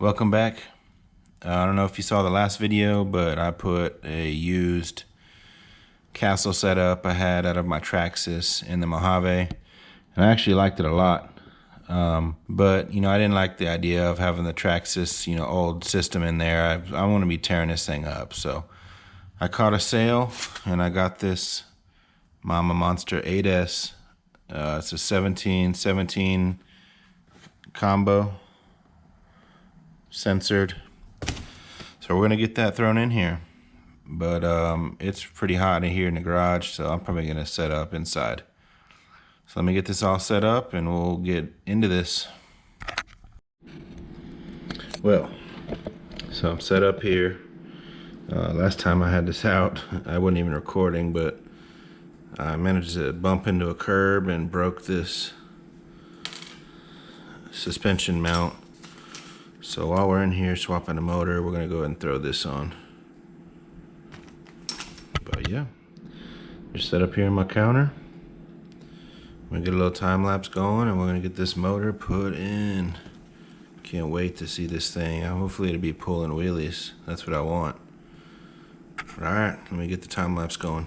Welcome back. I don't know if you saw the last video, but I put a used castle setup I had out of my Traxxas in the Mojave, and I actually liked it a lot. But I didn't like the idea of having the Traxxas, old system in there. I want to be tearing this thing up, so I caught a sale and I got this Mama Monster 8S. It's a 17-17 combo, censored. So we're gonna get that thrown in here, but it's pretty hot in here in the garage, so I'm probably gonna set up inside. So let me get this all set up and we'll get into this. Well, so I'm set up here. Last time I had this out, I wasn't even recording, but I managed to bump into a curb and broke this suspension mount. So while we're in here swapping the motor, we're gonna go ahead and throw this on. But yeah, just set up here in my counter. We're gonna get a little time lapse going and we're gonna get this motor put in. Can't wait to see this thing. Hopefully it'll be pulling wheelies. That's what I want. All right, let me get the time lapse going.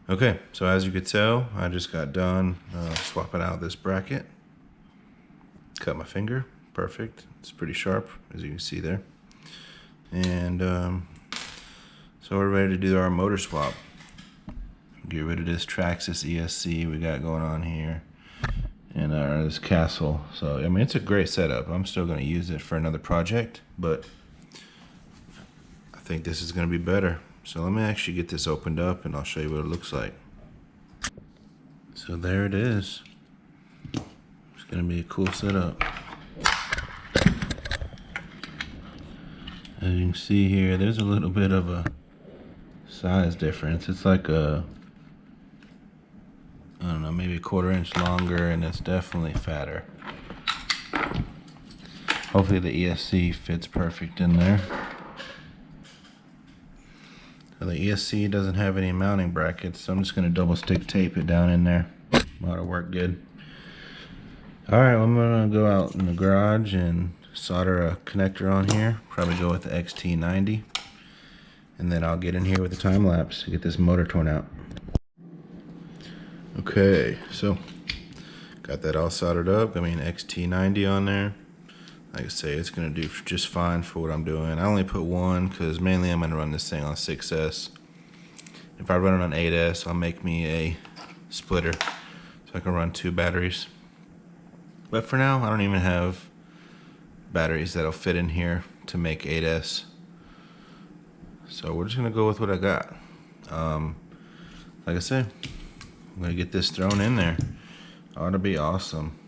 Okay, so as you could tell, I just got done swapping out this bracket. Cut my finger, perfect. It's pretty sharp, as you can see there. And so we're ready to do our motor swap. Get rid of this Traxxas ESC we got going on here, and this castle. So I mean, it's a great setup. I'm still going to use it for another project, but I think this is going to be better. So let me actually get this opened up and I'll show you what it looks like. So there it is. It's gonna be a cool setup. As you can see here, there's a little bit of a size difference. It's like I don't know, maybe a 1/4 inch longer, and it's definitely fatter. Hopefully the ESC fits perfect in there. The ESC doesn't have any mounting brackets, so I'm just going to double stick tape it down in there. Ought to work good. Alright, well, I'm going to go out in the garage and solder a connector on here. Probably go with the XT90. And then I'll get in here with the time lapse to get this motor torn out. Okay, so got that all soldered up. I mean, XT90 on there. Like I say, it's gonna do just fine for what I'm doing. I only put one because mainly I'm gonna run this thing on 6S. If I run it on 8S, I'll make me a splitter so I can run 2 batteries. But for now, I don't even have batteries that'll fit in here to make 8S. So we're just gonna go with what I got. Like I said, I'm gonna get this thrown in there. Ought to be awesome.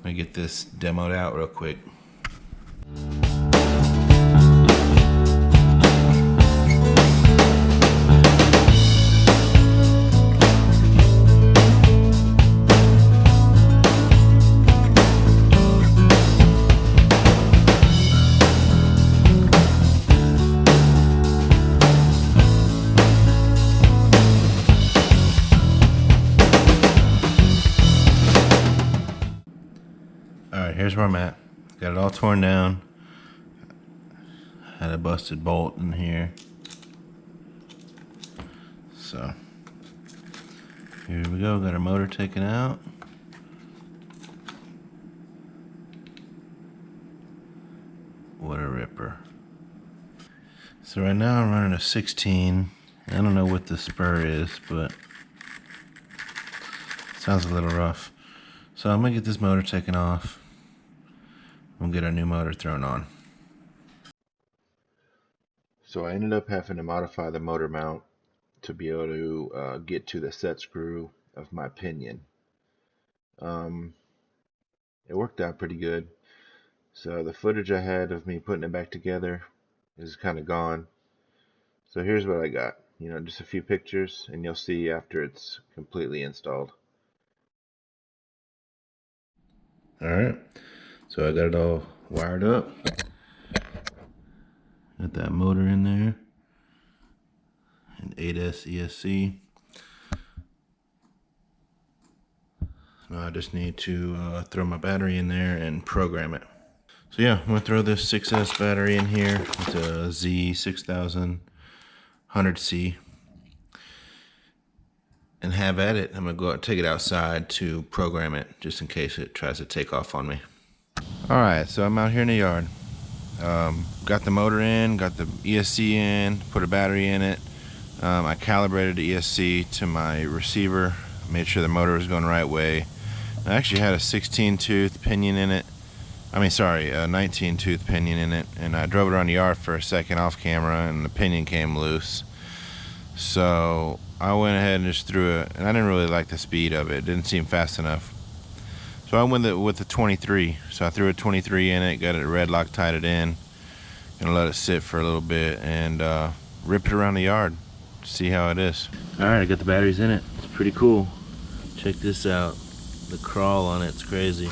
Let me get this demoed out real quick. here's where I'm at. Got it all torn down. Had a busted bolt in here. So here we go, got our motor taken out. What a ripper. So right now I'm running a 16. I don't know what the spur is, but it sounds a little rough. So I'm gonna get this motor taken off. We'll get our new motor thrown on. So I ended up having to modify the motor mount to be able to get to the set screw of my pinion. It worked out pretty good. So the footage I had of me putting it back together is kind of gone. So here's what I got. You know, just a few pictures, and you'll see after it's completely installed. Alright, so I got it all wired up. Got that motor in there. An 8S ESC. Now I just need to throw my battery in there and program it. So yeah, I'm gonna throw this 6S battery in here. It's a Z6100C. And have at it. I'm gonna go out and take it outside to program it, just in case it tries to take off on me. Alright, so I'm out here in the yard. Got the motor in, got the ESC in, put a battery in it. I calibrated the ESC to my receiver, made sure the motor was going the right way. I actually had a 16 tooth pinion in it. I mean, sorry, a 19 tooth pinion in it, and I drove it around the yard for a second off camera, and the pinion came loose. So I went ahead and just threw it, and I didn't really like the speed of it. It didn't seem fast enough. So I went with the 23. So I threw a 23 in it, got it red lock, tied it in, gonna let it sit for a little bit, and rip it around the yard. See how it is. Alright, I got the batteries in it. It's pretty cool. Check this out. The crawl on it's crazy.